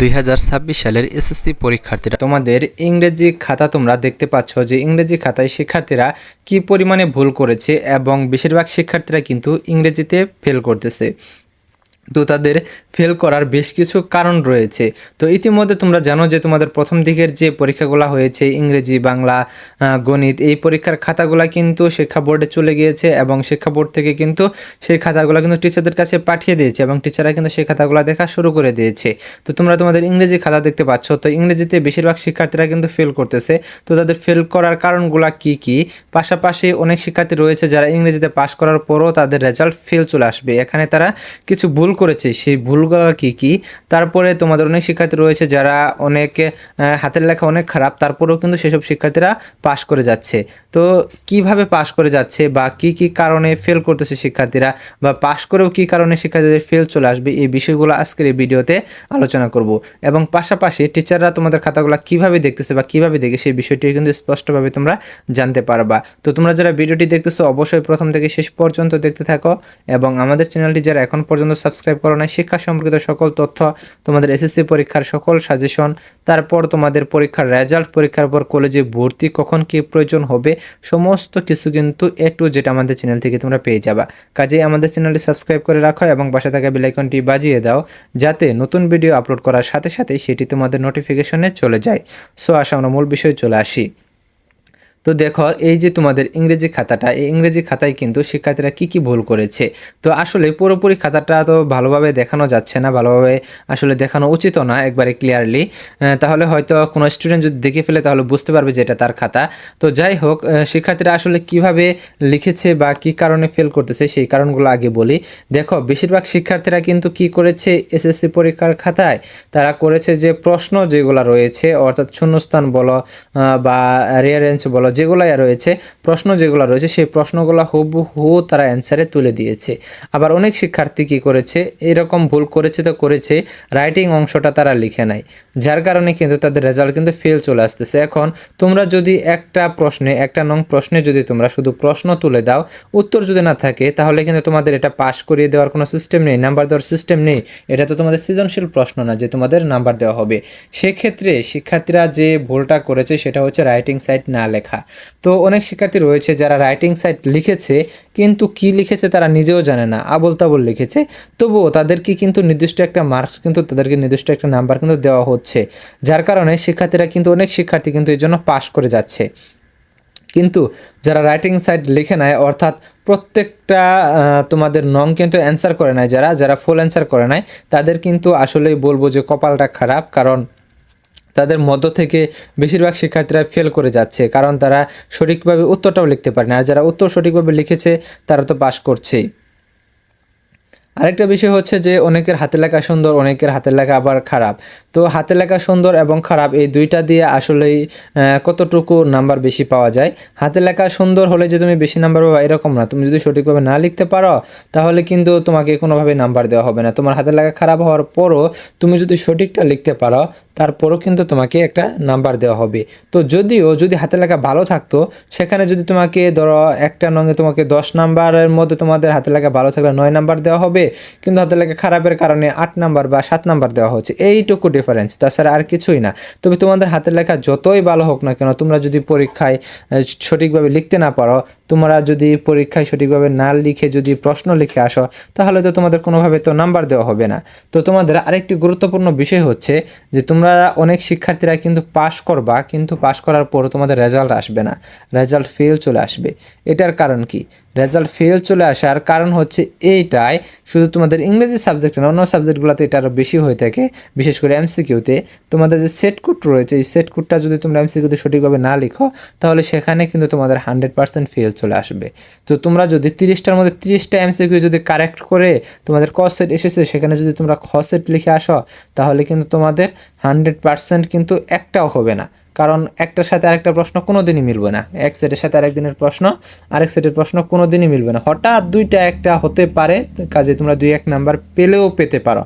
2026 সালের এসএসসি পরীক্ষার্থীরা তোমাদের ইংরেজি খাতা তোমরা দেখতে পাচ্ছ যে ইংরেজি খাতায় শিক্ষার্থীরা কি পরিমাণে ভুল করেছে এবং বেশিরভাগ শিক্ষার্থীরা কিন্তু ইংরেজিতে ফেল করতেছে। তো তাদের ফেল করার বেশ কিছু কারণ রয়েছে। তো ইতিমধ্যে তোমরা জানো যে তোমাদের প্রথম দিকের যে পরীক্ষাগুলো হয়েছে ইংরেজি, বাংলা, গণিত, এই পরীক্ষার খাতাগুলো কিন্তু শিক্ষা বোর্ডে চলে গিয়েছে এবং শিক্ষা বোর্ড থেকে কিন্তু সেই খাতাগুলো কিন্তু টিচারদের কাছে পাঠিয়ে দিয়েছে এবং টিচাররা কিন্তু সেই খাতাগুলো দেখা শুরু করে দিয়েছে। তো তোমরা তোমাদের ইংরেজি খাতা দেখতে পাচ্ছ, তো ইংরেজিতে বেশিরভাগ শিক্ষার্থীরা কিন্তু ফেল করতেছে। তো তাদের ফেল করার কারণগুলো কি কি, পাশাপাশি অনেক শিক্ষার্থী রয়েছে যারা ইংরেজিতে পাস করার পরও তাদের রেজাল্ট ফেল চলে আসবে, এখানে তারা কিছু ভুল করেছে, সেই ভুলগুলো কি কি। তারপরে তোমাদের অনেক শিক্ষার্থী রয়েছে যারা অনেকে হাতের লেখা অনেক খারাপ, তারপরেও কিন্তু সেসব শিক্ষার্থীরা পাস করে যাচ্ছে। তো কিভাবে পাস করে যাচ্ছে বা কি কি কারণে ফেল করতেছে শিক্ষার্থীরা, বা পাস করেও কি কারণে শিক্ষার্থীদের ফেল চলে আসবে, এই বিষয়গুলো আজকের এই ভিডিওতে আলোচনা করব। এবং পাশাপাশি টিচাররা তোমাদের খাতাগুলো কিভাবে দেখতেছে বা কিভাবে দেখে সেই বিষয়টি কিন্তু স্পষ্টভাবে তোমরা জানতে পারবা। তো তোমরা যারা ভিডিওটি দেখতেছো অবশ্যই প্রথম থেকে শেষ পর্যন্ত দেখতে থাকো এবং আমাদের চ্যানেলটি যারা এখন পর্যন্ত সাবস্ক্রাইব করো না, শিক্ষা সম্পর্কিত সকল তথ্য, তোমাদের এসএসসি পরীক্ষার সকল সাজেশন, তারপর তোমাদের পরীক্ষার রেজাল্ট, পরীক্ষার পর কলেজে ভর্তি কখন কি প্রয়োজন হবে, সমস্ত কিছু কিন্তু এ টু জেড আমাদের চ্যানেল থেকে তোমরা পেয়ে যাবা। কাজেই আমাদের চ্যানেলটি সাবস্ক্রাইব করে রাখো এবং পাশে থাকা বেল আইকনটি বাজিয়ে দাও, যাতে নতুন ভিডিও আপলোড করার সাথে সাথে সেটি তোমাদের নোটিফিকেশনে চলে যায়। সো আসা আমরা মূল বিষয়ে চলে আসি। তো দেখো, এই যে তোমাদের ইংরেজি খাতাটা, এই ইংরেজি খাতায় কিন্তু শিক্ষার্থীরা কি কি ভুল করেছে। তো আসলে পুরোপুরি খাতাটা তো ভালোভাবে দেখানো যাচ্ছে না, ভালোভাবে আসলে দেখানো উচিত না একবারে ক্লিয়ারলি, তাহলে হয়তো কোনো স্টুডেন্ট যদি দেখে ফেলে তাহলে বুঝতে পারবে যে এটা তার খাতা। তো যাই হোক, শিক্ষার্থীরা আসলে কিভাবে লিখেছে বা কি কারণে ফেল করতেছে সেই কারণগুলো আগে বলি। দেখো, বেশিরভাগ শিক্ষার্থীরা কিন্তু কি করেছে, এসএসসি পরীক্ষার খাতায় তারা করেছে যে প্রশ্ন যেগুলো রয়েছে, অর্থাৎ শূন্যস্থান বলো বা রিয়ারেঞ্জ বলো, যেগুলো রয়েছে প্রশ্ন যেগুলো রয়েছে সেই প্রশ্নগুলো হুবহু তারা অ্যান্সারে তুলে দিয়েছে। আবার অনেক শিক্ষার্থী কি করেছে, এরকম ভুল করেছে তো করেছে, রাইটিং অংশটা তারা লিখে নাই, যার কারণে কিন্তু তাদের রেজাল্ট কিন্তু ফেল চলে আসতেছে। এখন তোমরা যদি একটা প্রশ্নে, একটা নং প্রশ্নে যদি তোমরা শুধু প্রশ্ন তুলে দাও, উত্তর যদি না থাকে, তাহলে কিন্তু তোমাদের এটা পাস করিয়ে দেওয়ার কোনো সিস্টেম নেই, নাম্বার দেওয়ার সিস্টেম নেই। এটা তো তোমাদের সৃজনশীল প্রশ্ন না যে তোমাদের নাম্বার দেওয়া হবে। সেক্ষেত্রে শিক্ষার্থীরা যে ভুলটা করেছে সেটা হচ্ছে রাইটিং সাইড না লেখা। তো অনেক শিক্ষার্থী রয়েছে যারা রাইটিং সাইড লিখেছে, কিন্তু কি লিখেছে তারা নিজেও জানে না, আবোল তাবোল লিখেছে, তবুও তাদেরকে কিন্তু নির্দিষ্ট একটা মার্কস, কিন্তু তাদেরকে নির্দিষ্ট একটা নাম্বার কিন্তু দেওয়া হচ্ছে, যার কারণে শিক্ষার্থীরা কিন্তু, অনেক শিক্ষার্থী কিন্তু এই জন্য পাস করে যাচ্ছে। কিন্তু যারা রাইটিং সাইড লিখে নেয়, অর্থাৎ প্রত্যেকটা তোমাদের নং কিন্তু অ্যান্সার করে নেয়, যারা যারা ফুল অ্যান্সার করে নেয়, তাদের কিন্তু আসলেই বলবো যে কপালটা খারাপ, কারণ তাদের মধ্য থেকে বেশিরভাগ শিক্ষার্থীরা ফেল করে যাচ্ছে, কারণ তারা সঠিকভাবে উত্তরটাও লিখতে পারে না। আর যারা উত্তর সঠিকভাবে লিখেছে তারা তো পাস করছেই। আরেকটা বিষয় হচ্ছে যে অনেকের হাতের লেখা সুন্দর, অনেকের হাতের লেখা আবার খারাপ। তো হাতের লেখা সুন্দর এবং খারাপ এই দুইটা দিয়ে আসলেই কতটুকু নাম্বার বেশি পাওয়া যায়। হাতের লেখা সুন্দর হলে যে তুমি বেশি নাম্বার পাবা এরকম না, তুমি যদি সঠিকভাবে না লিখতে পারো তাহলে কিন্তু তোমাকে কোনোভাবে নাম্বার দেওয়া হবে না। তোমার হাতের লেখা খারাপ হওয়ার পরও তুমি যদি সঠিকটা লিখতে পারো, তারপরও কিন্তু তোমাকে একটা নাম্বার দেওয়া হবে। তো যদি হাতের লেখা ভালো থাকতো, সেখানে যদি তোমাকে ধরো একটা নঙে তোমাকে 10 নাম্বারের মধ্যে তোমাদের হাতের লেখা ভালো থাকলে 9 নাম্বার দেওয়া হবে, কিন্তু হাতের লেখা খারাপের কারণে 8 নাম্বার বা 7 নাম্বার দেওয়া হচ্ছে, এইটুকু ডিফারেন্স, তাছাড়া আর কিছুই না। তবে তোমাদের হাতের লেখা যতই ভালো হোক না কেন, তোমরা যদি পরীক্ষায় সঠিকভাবে লিখতে না পারো, তোমরা যদি পরীক্ষায় সঠিকভাবে না লিখে যদি প্রশ্ন লিখে আসো, তাহলে তো তোমাদের কোনোভাবে তো নাম্বার দেওয়া হবে না। তো তোমাদের আরেকটি গুরুত্বপূর্ণ বিষয় হচ্ছে যে তোমরা অনেক শিক্ষার্থীরা কিন্তু পাস করবা, কিন্তু পাস করার পরও তোমাদের রেজাল্ট আসবে না, রেজাল্ট ফেল চলে আসবে। এটার কারণ কি? রেজাল্ট ফেল চলে আসার কারণ হচ্ছে এইটাই, শুধু তোমাদের ইংরেজি সাবজেক্টে না, অন্য সাবজেক্টগুলোতে এটা আরও বেশি হয়ে থাকে, বিশেষ করে এমসিকিউতে। তোমাদের যে সেট কোড রয়েছে, এই সেট কোডটা যদি তোমরা এমসিকিউতে সঠিকভাবে না লিখো, তাহলে সেখানে কিন্তু তোমাদের 100% ফেল চলে আসবে। তো তোমরা যদি 30টার মধ্যে 30টা এমসিকিউ যদি কারেক্ট করে তোমাদের ক সেট এসেছে, সেখানে যদি তোমরা খ সেট লিখে আসো, তাহলে কিন্তু তোমাদের 100% কিন্তু একটাও হবে না, কারণ একটার সাথে আরেকটা প্রশ্ন কোনো দিনই মিলবে না। এক সেটের সাথে আরেক দিনের প্রশ্ন, আরেক সেটের প্রশ্ন কোনো দিনই মিলবে না। হঠাৎ দুইটা একটা হতে পারে, কাজে তোমরা 2-1 নাম্বার পেলেও পেতে পারো,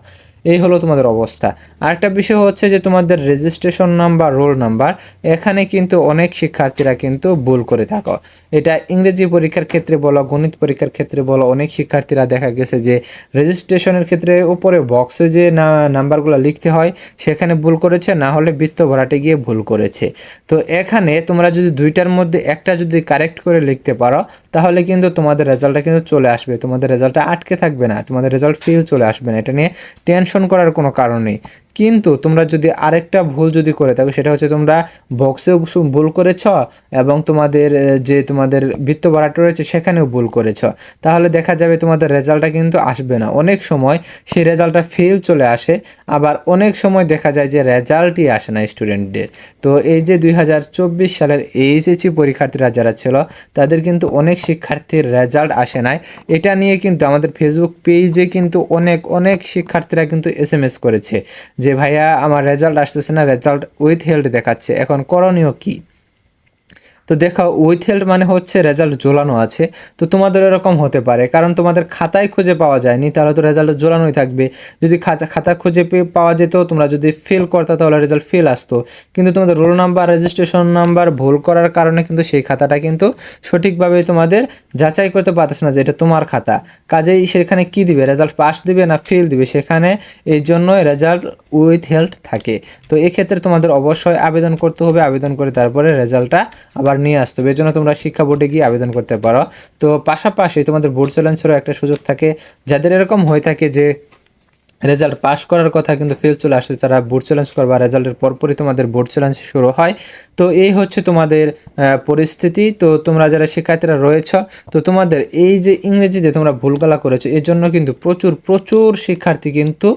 এই হলো তোমাদের অবস্থা। আরেকটা বিষয় হচ্ছে যে তোমাদের রেজিস্ট্রেশন নাম্বার, রোল নাম্বার, এখানে কিন্তু অনেক শিক্ষার্থীরা কিন্তু ভুল করে থাকো। এটা ইংরেজি পরীক্ষার ক্ষেত্রে বলো, গণিত পরীক্ষার ক্ষেত্রে বলো, অনেক শিক্ষার্থীরা দেখা গেছে যে রেজিস্ট্রেশনের ক্ষেত্রে উপরে বক্সে যে নাম্বারগুলো লিখতে হয় সেখানে ভুল করেছে, না হলে বৃত্ত ভরাটে গিয়ে ভুল করেছে। তো এখানে তোমরা যদি দুইটার মধ্যে একটা যদি কারেক্ট করে লিখতে পারো তাহলে কিন্তু তোমাদের রেজাল্টটা কিন্তু চলে আসবে, তোমাদের রেজাল্টটা আটকে থাকবে না, তোমাদের রেজাল্ট ফেল চলে আসবে না, এটা নিয়ে টেনশন করার কোনো কারণ নেই। কিন্তু তোমরা যদি আরেকটা ভুল যদি করে থাকো, সেটা হচ্ছে তোমরা বক্সেও ভুল করেছ এবং তোমাদের যে তোমাদের বৃত্ত ভরাট রয়েছে সেখানেও ভুল করেছ, তাহলে দেখা যাবে তোমাদের রেজাল্টটা কিন্তু আসবে না। অনেক সময় সেই রেজাল্টটা ফেল চলে আসে, আবার অনেক সময় দেখা যায় যে রেজাল্টই আসে না স্টুডেন্টদের। তো এই যে 2024 সালের এইচএসসি পরীক্ষার্থীরা যারা ছিল তাদের কিন্তু অনেক শিক্ষার্থীর রেজাল্ট আসে নাই। এটা নিয়ে কিন্তু আমাদের ফেসবুক পেজে কিন্তু অনেক অনেক শিক্ষার্থীরা কিন্তু এসএমএস করেছে যে ভাইয়া আমার রেজাল্ট আসতেছে না, রেজাল্ট উইথ হেল্ড দেখাচ্ছে, এখন করণীয় কি? তো দেখো, উইথ হেল্ড মানে হচ্ছে রেজাল্ট ঝোলানো আছে। তো তোমাদের এরকম হতে পারে, কারণ তোমাদের খাতায় খুঁজে পাওয়া যায়নি, তাহলে তো রেজাল্ট ঝোলানোই থাকবে। যদি খাতা খুঁজে পাওয়া যেত, তোমরা যদি ফেল করতে তাহলে রেজাল্ট ফেল আসতো। কিন্তু তোমাদের রোল নাম্বার, রেজিস্ট্রেশন নাম্বার ভুল করার কারণে কিন্তু সেই খাতাটা কিন্তু সঠিকভাবে তোমাদের যাচাই করতে পারতেছে না যে এটা তোমার খাতা। কাজেই সেখানে কি দিবে, রেজাল্ট পাস দিবে না ফেল দিবে, সেখানে এই জন্যই রেজাল্ট উইথ হেল্ড থাকে। তো এক্ষেত্রে তোমাদের অবশ্যই আবেদন করতে হবে, আবেদন করে তারপরে রেজাল্টটা আবার নিয়ে আসতে হবে। এর জন্য তোমরা শিক্ষা বোর্ডে গিয়ে আবেদন করতে পারো। তো পাশাপাশি তোমাদের বোর্ড চ্যালেঞ্জেরও একটা সুযোগ থাকে, যাদের এরকম হয়ে থাকে যে রেজাল্ট পাস করার কথা কিন্তু ফেল চলে আসে, তারা বোর্ড চ্যালেঞ্জ করবা, রেজাল্টের পরপরই তোমাদের বোর্ড চ্যালেঞ্জ শুরু হয়। তো এই হচ্ছে তোমাদের পরিস্থিতি। তো তোমরা যারা শিক্ষার্থীরা রয়েছ, তো তোমাদের এই যে ইংরেজিতে তোমরা ভুলগুলা করেছো, এর জন্য কিন্তু প্রচুর প্রচুর শিক্ষার্থী কিন্তু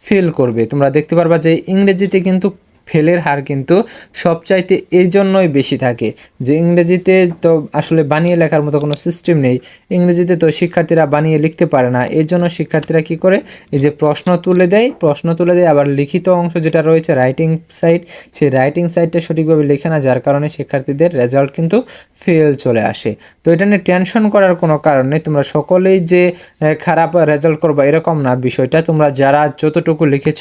ফেল করবে। তোমরা দেখতে পারবা যে ইংরেজিতে কিন্তু ফেলের হার কিন্তু সবচাইতে এই জন্যই বেশি থাকে যে ইংরেজিতে তো আসলে বানিয়ে লেখার মতো কোনো সিস্টেম নেই। ইংরেজিতে তো শিক্ষার্থীরা বানিয়ে লিখতে পারে না, এর জন্য শিক্ষার্থীরা কি করে, এই যে প্রশ্ন তুলে দেয়, আবার লিখিত অংশ যেটা রয়েছে রাইটিং সাইড, সেই রাইটিং সাইডটা সঠিকভাবে লেখে না, যার কারণে শিক্ষার্থীদের রেজাল্ট কিন্তু ফেল চলে আসে। তো এটা নিয়ে টেনশন করার কোনো কারণ নেই, তোমরা সকলেই যে খারাপ রেজাল্ট করবা এরকম না বিষয়টা। তোমরা যারা যতটুকু লিখেছ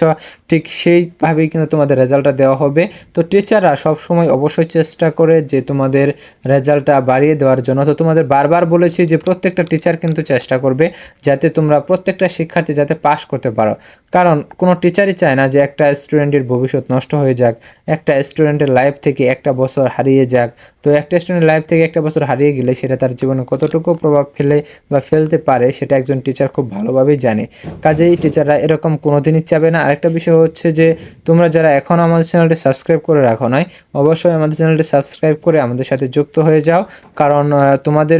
ঠিক সেইভাবেই কিন্তু তোমাদের রেজাল্টটা দেওয়া হবে। তো টিচাররা সবসময় অবশ্যই চেষ্টা করে যে তোমাদের রেজাল্টটা বাড়িয়ে দেওয়ার জন্য। তো তোমাদের বারবার বলেছি যে প্রত্যেকটা টিচার কিন্তু চেষ্টা করবে যাতে তোমরা প্রত্যেকটা শিক্ষার্থী যাতে পাস করতে পারো, কারণ কোনো টিচারই চায় না যে একটা স্টুডেন্টের ভবিষ্যৎ নষ্ট হয়ে যাক, একটা স্টুডেন্টের লাইফ থেকে একটা বছর হারিয়ে যাক। তো একটা স্টুডেন্টের লাইফ থেকে একটা বছর হারিয়ে গেলে সেটা তার জীবনে কতটুকু প্রভাব ফেলে বা ফেলতে পারে সেটা একজন টিচার খুব ভালোভাবেই জানে। কাজেই টিচাররা এরকম কোনোদিনই চাবে না। আরেকটা বিষয় হচ্ছে যে তোমরা যারা এখন আমাদের চ্যানেলটি সাবস্ক্রাইব করে রাখো নাই, অবশ্যই আমাদের চ্যানেলটি সাবস্ক্রাইব করে আমাদের সাথে যুক্ত হয়ে যাও, কারণ তোমাদের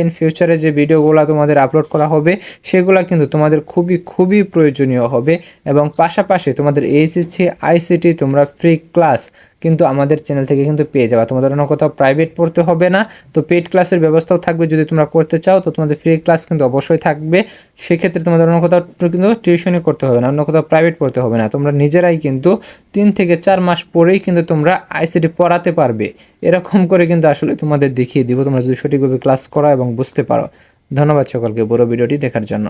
ইন ফিউচারে যে ভিডিওগুলো তোমাদের আপলোড করা হবে সেগুলো কিন্তু তোমাদের খুবই খুবই প্রয়োজনীয় হবে। এবং পাশাপাশি তোমাদের এইচএসসি আইসিটি তোমরা ফ্রি ক্লাস কিন্তু আমাদের চ্যানেল থেকে কিন্তু পেয়ে যাবে, তোমাদের অন্য কোথাও প্রাইভেট পড়তে হবে না। তো পেইড ক্লাসের ব্যবস্থাও থাকবে, যদি তোমরা করতে চাও তো তোমাদের ফ্রি ক্লাস কিন্তু অবশ্যই থাকবে। সেক্ষেত্রে তোমাদের অন্য কোথাও কিন্তু টিউশনই করতে হবে না, অন্য কোথাও প্রাইভেট পড়তে হবে না, তোমরা নিজেরাই কিন্তু 3 থেকে 4 মাস পরেই কিন্তু তোমরা আইসিটি পড়াতে পারবে। এরকম করে কিন্তু আসলে তোমাদের দেখিয়ে দিব, তোমরা যদি সঠিকভাবে ক্লাস করো এবং বুঝতে পারো। ধন্যবাদ সকলকে পুরো ভিডিওটি দেখার জন্য।